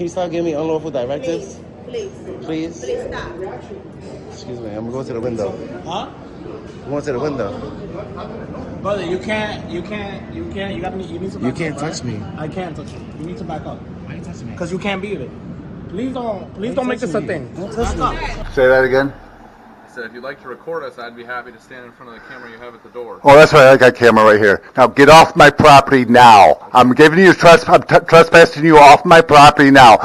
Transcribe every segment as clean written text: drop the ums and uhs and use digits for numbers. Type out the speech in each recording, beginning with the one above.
Can you stop giving me unlawful directives? Please. Please? Please stop. Excuse me, I'm gonna go to the window. Huh? I'm going to the window. Brother, you can't, you need to back up. You can't touch me. I can't touch you. You need to back up. Why are you touching me? Because you can't be there. Please don't make this a thing. Don't touch me. Say that again. I said, if you'd like to record us, I'd be happy to stand in front of the camera you have at the door. Oh, that's right. I got camera right here. Now get off my property now. I'm giving you I'm trespassing you off my property now.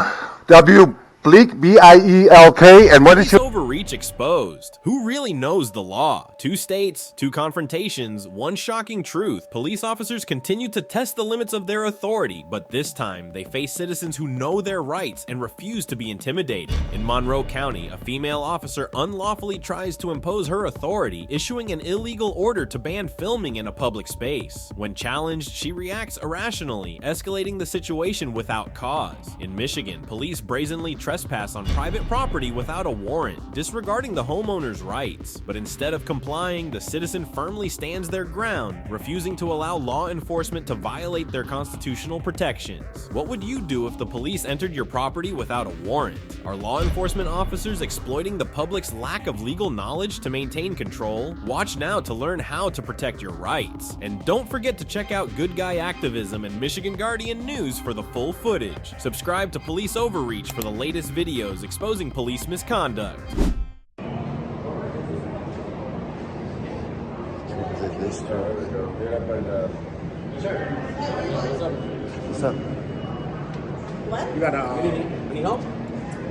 Bleak, B-I-E-L-K, and what is your... Overreach exposed. Who really knows the law? 2 states, 2 confrontations, 1 shocking truth. Police officers continue to test the limits of their authority, but this time they face citizens who know their rights and refuse to be intimidated. In Monroe County, a female officer unlawfully tries to impose her authority, issuing an illegal order to ban filming in a public space. When challenged, she reacts irrationally, escalating the situation without cause. In Michigan, police brazenly trespass on private property without a warrant, disregarding the homeowner's rights. But instead of complying, the citizen firmly stands their ground, refusing to allow law enforcement to violate their constitutional protections. What would you do if the police entered your property without a warrant? Are law enforcement officers exploiting the public's lack of legal knowledge to maintain control? Watch now to learn how to protect your rights. And don't forget to check out Good Guy Activism and Michigan Guardian News for the full footage. Subscribe to Police Overreach for the latest videos exposing police misconduct. What's up? What? You got you need help?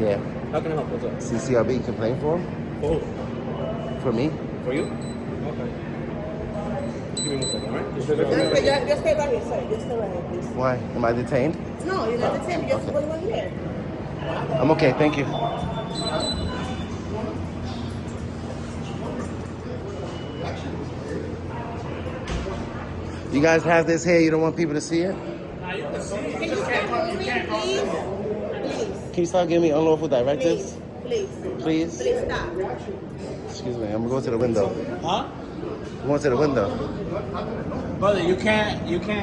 Yeah. How can I help? What's up? CCRB complaint form? For who? For me? For you? Okay. Give me 1 second, alright? Just stay right here, sir. Just stay right here, please. Why? Am I detained? No, you're not detained. You're just one here. I'm okay, thank you. You guys have this here, you don't want people to see it? Can you stop with me, please? Can you stop giving me unlawful directives? Please. Please? Please stop. Excuse me, I'm gonna go to the window. Huh? I'm going to the window. Brother, you need to back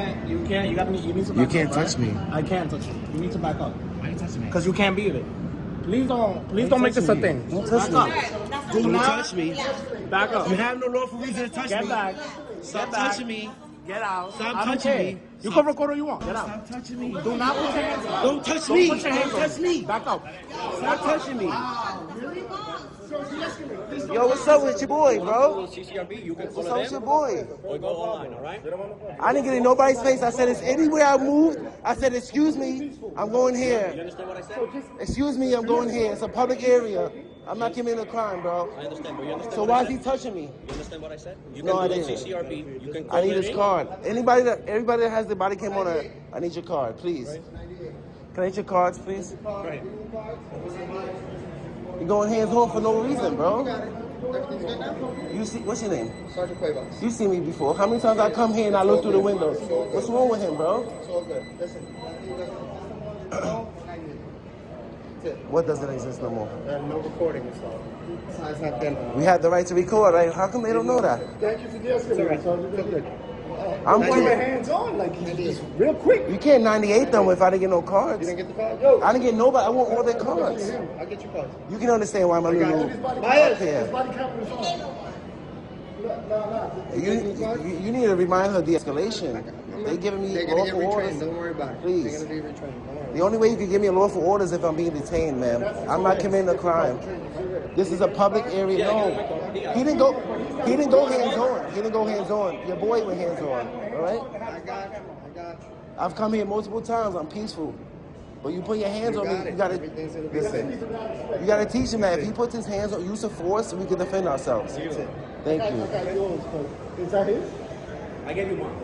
up. You can't touch me. I can't touch you. You need to back up. Why are you touching me? Because you can't be there. Please don't make this a thing. Don't touch me. Do Don't not touch me. back up. You have no lawful reason to touch Get me. back. Stop Get back. touching me. Get out. Stop I don't touching care. me. You can record all you want. Get out. Stop touching me. Do not put your hands up. Don't touch Don't me. put your hands Don't on touch me. Back up. Stop touching me. Yo, what's up with your boy, bro? What's up with your boy? I didn't get in nobody's face. I said, it's anywhere I moved. I said, excuse me, I'm going here. You understand what I said? Excuse me, I'm going here. It's a public area. I'm not committing a crime, bro. I understand, but you understand. So why is he touching me? You understand what I said? You No, I can do didn't. CCRB. You can call I need it his in. card. Everybody that has the body cam on it, I need your card, please. Can I get your cards, please? Right. You're going hands off for no reason, bro. Everything's good now? You see, what's your name? Sergeant Cuevas. You see me before. How many times I come here and I look through the windows? What's wrong with him, bro? It's all good. Listen. What doesn't exist no more? No recording is all. It's not done. We have the right to record, right? How come they don't know that? Thank you for de-escalating, Sergeant. I'm Put your hands on, like, just real quick. You can't 98 them if I didn't get no cards. You didn't get the card? Yo. I didn't get nobody. I want all their cards. I'll get your cards. You can understand why my little up here. You need to remind her of de-escalation. They giving me They're gonna get lawful retrained. orders. Don't worry about it. Please. They're gonna be retrained. Don't worry. The only way you can give me a lawful order is if I'm being detained, ma'am. I'm not committing a crime. This is a public area. No, he didn't go hands on. He didn't go hands on. Your boy went hands on. All right. I got you. I've come here multiple times. I'm peaceful. But you put your hands on me, you gotta listen. You gotta teach him that if he puts his hands on use of force, we can defend ourselves. Thank you. Is that his? I gave you mine.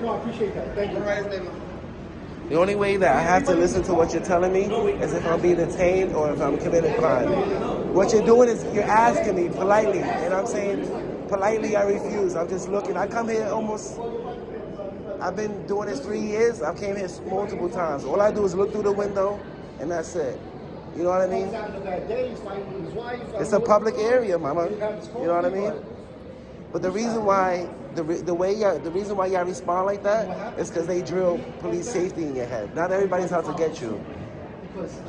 No, I appreciate that. Thank you. The only way that I have to listen to what you're telling me is if I'm being detained or if I'm committing a crime. What you're doing is you're asking me politely, and I'm saying politely I refuse. I'm just looking. I come here I've been doing this 3 years. I've came here multiple times. All I do is look through the window, and that's it. You know what I mean? It's a public area, mama. You know what I mean? But the reason why the reason why y'all respond like that is because they drill police safety in your head. Not everybody's out to get you.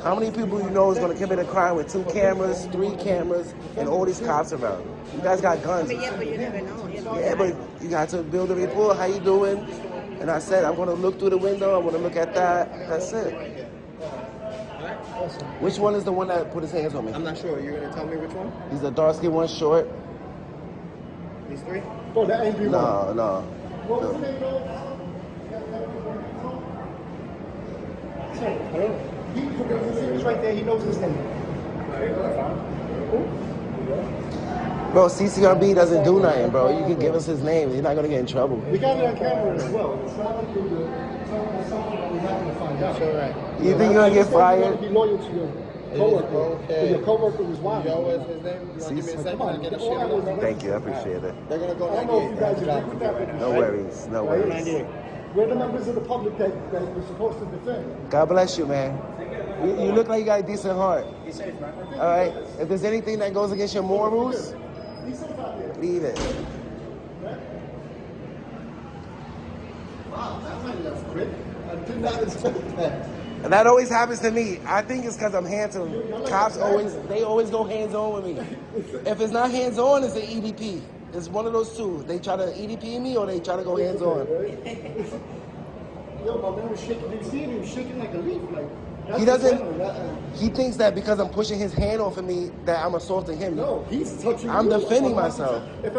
How many people you know is going to commit a crime with 2 cameras, 3 cameras, and all these cops around? You guys got guns. Yeah, but you never know. Yeah, but you got to build a rapport. How you doing? And I said, I'm going to look through the window. I'm going to look at that. That's it. Which one is the one that put his hands on me? I'm not sure. You're going to tell me which one? He's the dark skin one, short. These 3? Oh, the angry one. No. What was the name, bro? I don't know. He's right there. He knows his name. Bro, CCRB doesn't do nothing, bro. You can give us his name. You're not going to get in trouble. We got it on camera as well. It's not like it's something that we're not going to find out. Sure, right. You think you're going to get You fired? want to be loyal to your coworker. Okay. Your coworker was wild. Yo, what's his name? You want to give me a second to get a shit? Thank you. I appreciate it. They're going to go I don't know if you guys agree with that, but No worries. No worries. we're the members of the public that we're supposed to defend. God bless you, man. You look like you got a decent heart. Be safe, man. All right? If there's anything that goes against your morals, Be safe out there. leave it. Wow, that's quick. I did not expect that. And that always happens to me. I think it's because I'm handsome. Cops always go hands-on with me. If it's not hands-on, it's an EDP. It's one of those two. They try to EDP me or they try to go hands-on. Yo, my man was shaking. Did you see him? He was shaking like a leaf. Like, that's He doesn't. the He thinks that because I'm pushing his hand off of me that I'm assaulting him. No, he's touching I'm you. defending 100%. myself. If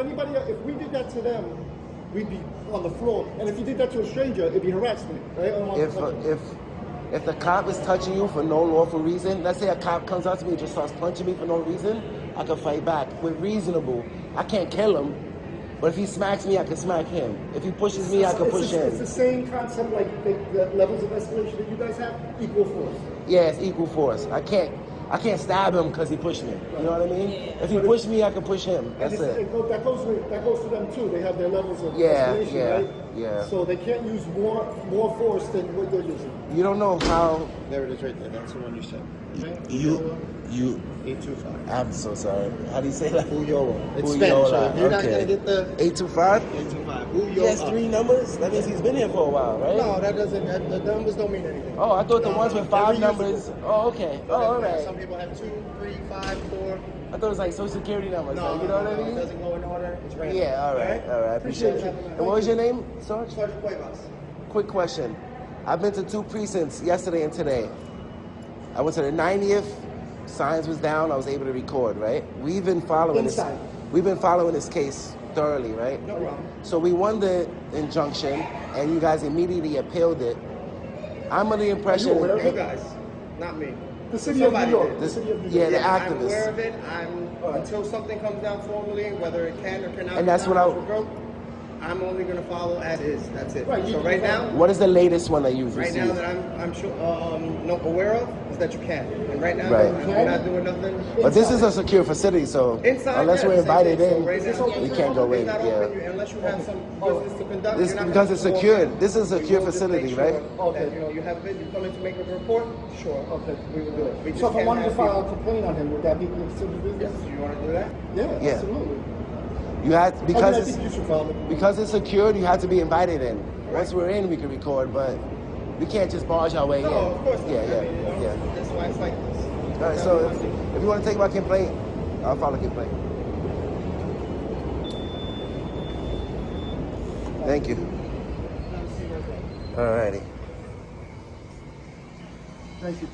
we did that to them, we'd be on the floor. And if you did that to a stranger, it'd be harassment, right? If the cop is touching you for no lawful reason, let's say a cop comes up to me and just starts punching me for no reason, I can fight back with reasonable. I can't kill him, but if he smacks me, I can smack him. If he pushes me, I can push him. It's the same concept, like the levels of escalation that you guys have, equal force. Yeah, it's equal force. I can't stab him because he pushed me. You know what I mean? If he pushed me, I can push him. That's it. That goes to them too. They have their levels of Yeah, escalation, yeah, right? yeah. So they can't use more force than what they're using. You don't know how There it is right there. That's the one you said. you. 825. I'm so sorry. How do you say that? Uyola. It's Uyola, Spanish. So if you're not okay. going to get the 825. 825. He has 3 numbers. That means he's been here for a while, right? No, that doesn't. The numbers don't mean anything. Oh, I thought the ones with 5 They're numbers. Oh, okay. Oh, all right. Some people have 2, 3, 5, 4. I thought it was like social security numbers. No, like, you know what I It mean? doesn't go in order. It's random. Yeah. All right. I appreciate it. And what was your name, Sarge? Sergeant Cuevas. Quick question. I've been to 2 precincts yesterday and today. I went to the 90th. Signs was down. I was able to record. Right. We've been following this case thoroughly. Right. No problem. So we won the injunction, and you guys immediately appealed it. I'm under the impression. Are you aware of You it? guys, not me. The city of New Somebody York. did. The city of New Yeah, York. the I'm activists. aware of it. Until something comes down formally, whether it can or cannot. And that's be what done, I'm only going to follow as is. That's it. Right, So right now, What is the latest one that you've right received? now that I'm sure aware of is that you can. And right now, Right. we're not doing nothing. But this is a secure facility, so Inside, unless yeah, we're the same invited thing. So in, right now, we can't go in. it's not Yeah. open, unless you have some business to conduct. This you're not because gonna it's go secured. in. This is a We secure will just facility, make right? sure that, you have it. You come in to make a report. Sure. Okay. We will do it. We just So if I can't wanted to have file a people- complaint on him, would that be considered Yes, business? you want to do that? Yeah, Yeah. absolutely. You had I because think you should file it. because it's secured. You have to be invited in. Once we're in, we can record, but we can't just barge our way in. No, of course not. Yeah, I yeah, mean, yeah. That's why it's like this. All right. So if you want to take my complaint, I'll file a complaint. Thank you. Alrighty. Thank you.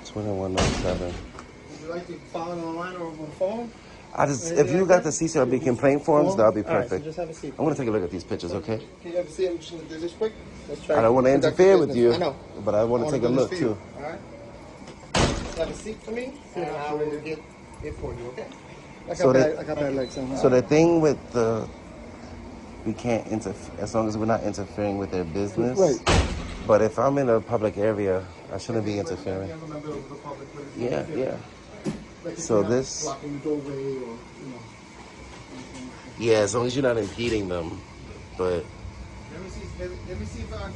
2107. Would you like to file it online or over the phone? If you got the CCRB complaint forms, that'll be All right, so perfect. just have a seat. I want to take a look at these pictures, okay? Can you ever see him? Just gonna do this quick. Let's try. I don't want to conduct interfere the with business. you, I know. but I want to take a do this look for too. you, all right. Just have a seat for me, and I will get it for you. Okay. I So got bad legs. So the thing with we can't interfere as long as we're not interfering with their business. Right. But if I'm in a public area, I shouldn't be interfering. Yeah, yeah. So this, blocking the doorway or, you know. yeah, as long as you're not impeding them. But Let me see if I.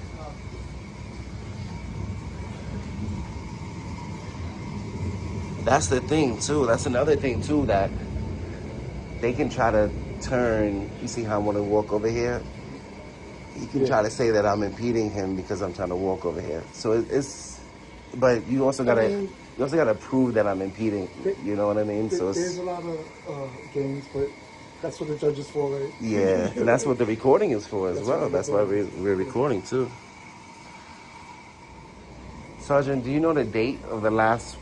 that's the thing too. That's another thing too, that they can try to turn. You see how I want to walk over here? He can try to say that I'm impeding him because I'm trying to walk over here. So But you also gotta prove that I'm impeding. You know what I mean? So There's a lot of games, but that's what the judge is for, right? yeah, and that's what the recording is for as well. That's why we're recording too. Sergeant, do you know the date of the last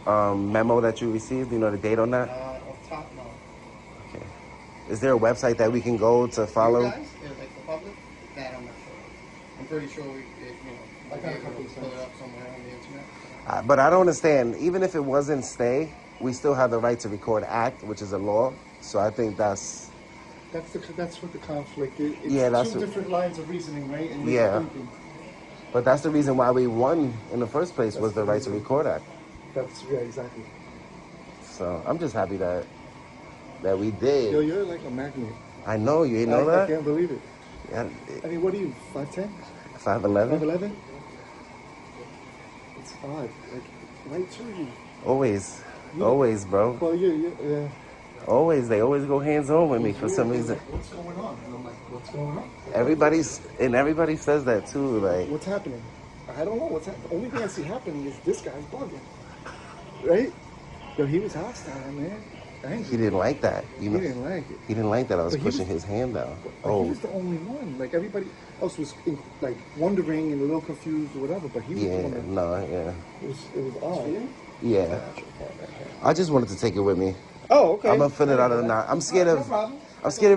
memo that you received? Do you know the date on that? Off top, no. Okay. Is there a website that we can go to follow? You guys? Yeah, like the public? That I'm not sure. I'm pretty sure I got a couple of pull it up somewhere on the internet. But I don't understand. Even if it wasn't stay, we still have the right to record act, which is a law. So I think that's what the conflict is. It's that's two different lines of reasoning, right? And but that's the reason why we won in the first place was the right to record act. Yeah, exactly. So I'm just happy that we did. Yo, you're like a magnet. I know you ain't know that. I can't believe it. Yeah. I mean, what are you? 5'10"? 5'11"? 5'11"? It's odd. Like right to you. Always, bro. Well, yeah. Always, they always go hands on with me for some reason. What's going on? And I'm like, what's going on? Everybody says that too. Like, what's happening? I don't know what's happening. The only thing I see happening is this guy's bugging, right? Yo, he was hostile, man. Angry. He didn't like that. He didn't like it. He didn't like that I was pushing his hand down. But he was the only one. Like everybody else was like wondering and a little confused or whatever. But he was the one that, It was odd. Yeah. I just wanted to take it with me. Oh, okay. I'm gonna fill it out of the knot. I'm scared of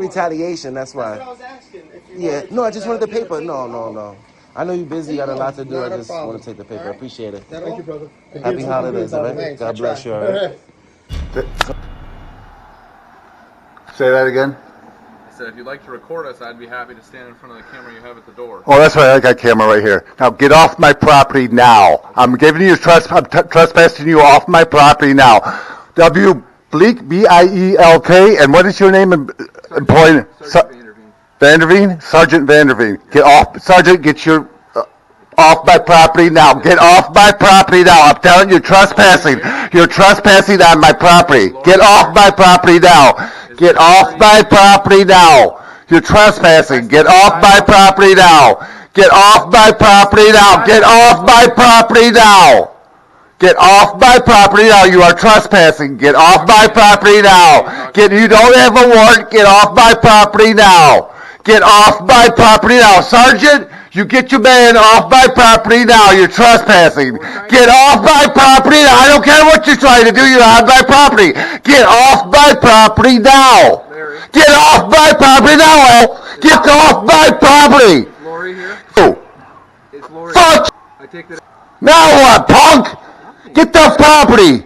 retaliation. That's why. That's what I was asking. I just wanted the paper. No. I know you're busy. You got a lot to do. I just want to take the paper. I appreciate it. Thank you, brother. Happy holidays, all right? God bless you, all right? Say that again. I said, if you'd like to record us, I'd be happy to stand in front of the camera you have at the door. Oh, that's right. I got camera right here. Now get off my property now. I'm giving you I'm trespassing you off my property now. Bleak, B-I-E-L-K, and what is your name? Sergeant Vanderveen? Sergeant Vanderveen. Get off, Sergeant, get your off my property now. Get off my property now. I'm telling you, you're trespassing. You're trespassing on my property. Get off my property now. Get off my property now. You're trespassing. Get off my property now. Get off my property now. Get off my property now. Get off my property now. You are trespassing. Get off my property now. You don't have a warrant. Get off my property now. Get off my property now. Sergeant, you get your man off my property now. You're trespassing. Get off my property now. I don't care what you're trying to do. You're on my property. Get off my property now. Get off my property now. Get off my property. Is Lori here? Oh. Is Lori Fuck. I take that. Now what, punk? Get the property.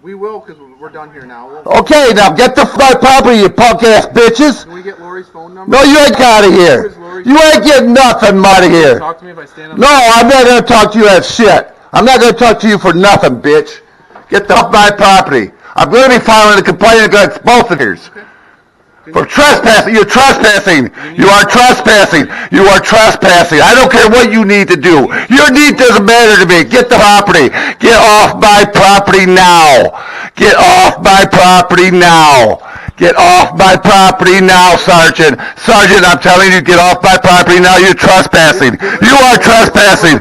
We will, because we're done here now. Okay, now get the my property, you punk ass bitches. Can we get Lori's phone number? No, you ain't out of here. You ain't getting nothing out of here. Talk to me if I stand up. No, I'm not going to talk to you as shit. I'm not going to talk to you for nothing, bitch. Get the off my property. I'm going to be filing a complaint against both of yours. Okay. For trespassing. You're trespassing. You are trespassing. You are trespassing. I don't care what you need to do. Your need doesn't matter to me. Get the property. Get off my property now. Get off my property now. Get off my property now, Sergeant. Sergeant, I'm telling you, get off my property now. You're trespassing. You are trespassing.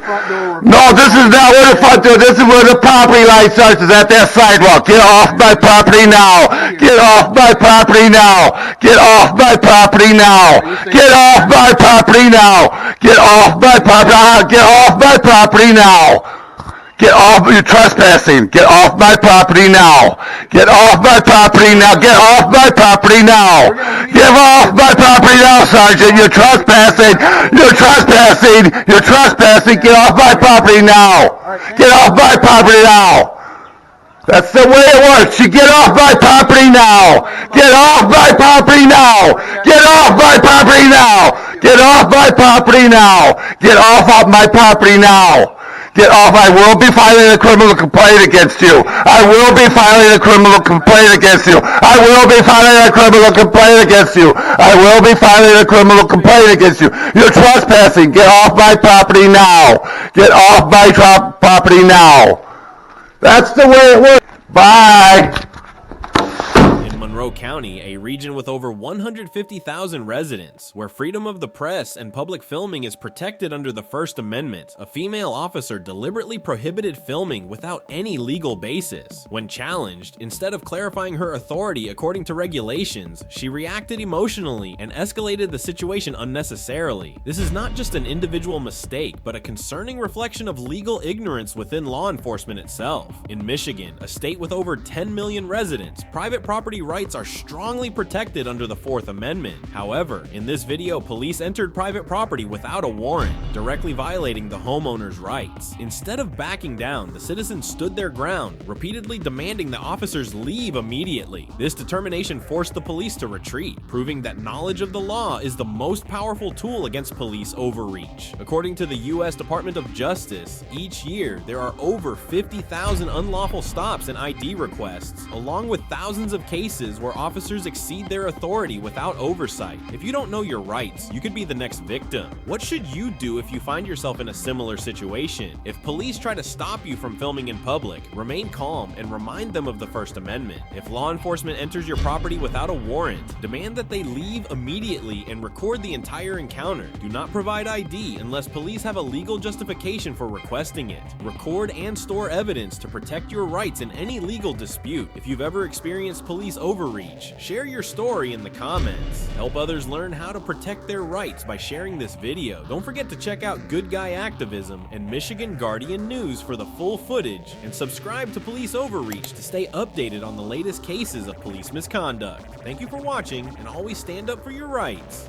No, this is not where the front door. This is where the property line starts. Is at that sidewalk. Get off my property now. Get off my property now. Get off my property now. Get off my property now. Get off my property. Get off my property now. Get off, you're trespassing. Get off my property now. Get off my property now. Get off my property now. Get off my property now, Sergeant. You're trespassing. You're trespassing. You're trespassing. Get off my property now. Get off my property now. That's the way it works. You get off my property now. Get off my property now. Get off my property now. Get off my property now. Get off my property now. Get off. I will be filing a criminal complaint against you. I will be filing a criminal complaint against you. I will be filing a criminal complaint against you. I will be filing a criminal complaint against you. You're trespassing. Get off my property now. Get off my property now. That's the way it works. Bye. In Monroe County, a region with over 150,000 residents, where freedom of the press and public filming is protected under the First Amendment, a female officer deliberately prohibited filming without any legal basis. When challenged, instead of clarifying her authority according to regulations, she reacted emotionally and escalated the situation unnecessarily. This is not just an individual mistake, but a concerning reflection of legal ignorance within law enforcement itself. In Michigan, a state with over 10 million residents, private property rights are strongly protected under the Fourth Amendment. However, in this video, police entered private property without a warrant, directly violating the homeowner's rights. Instead of backing down, the citizens stood their ground, repeatedly demanding the officers leave immediately. This determination forced the police to retreat, proving that knowledge of the law is the most powerful tool against police overreach. According to the U.S. Department of Justice, each year there are over 50,000 unlawful stops and ID requests, along with thousands of cases where officers exceed their authority without oversight. If you don't know your rights, you could be the next victim. What should you do if you find yourself in a similar situation? If police try to stop you from filming in public, remain calm and remind them of the First Amendment. If law enforcement enters your property without a warrant, demand that they leave immediately and record the entire encounter. Do not provide ID unless police have a legal justification for requesting it. Record and store evidence to protect your rights in any legal dispute. If you've ever experienced police overreach, share your story in the comments. Help others learn how to protect their rights by sharing this video. Don't forget to check out Good Guy Activism and Michigan Guardian News for the full footage, and subscribe to Police Overreach to stay updated on the latest cases of police misconduct. Thank you for watching, and always stand up for your rights.